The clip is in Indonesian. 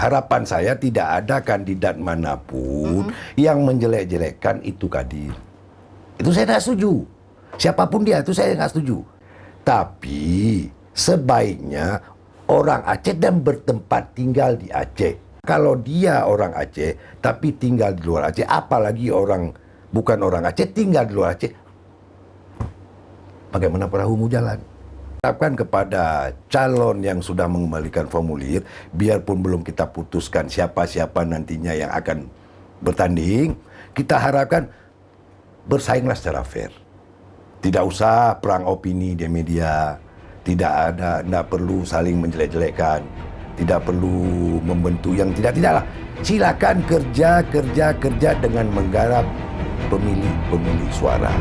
harapan saya tidak ada kandidat manapun yang menjelek-jelekkan itu Kadir. Itu saya tidak setuju. Siapapun dia, itu saya nggak setuju. Tapi sebaiknya orang Aceh dan bertempat tinggal di Aceh. Kalau dia orang Aceh, tapi tinggal di luar Aceh, apalagi bukan orang Aceh, tinggal di luar Aceh, bagaimana perahumu jalan? Harapkan kepada calon yang sudah mengembalikan formulir, biarpun belum kita putuskan siapa-siapa nantinya yang akan bertanding, kita harapkan bersainglah secara fair. Tidak usah perang opini di media, tidak perlu saling menjelek-jelekkan, tidak perlu membentuk yang tidaklah. Silakan kerja dengan menggarap pemilih suara.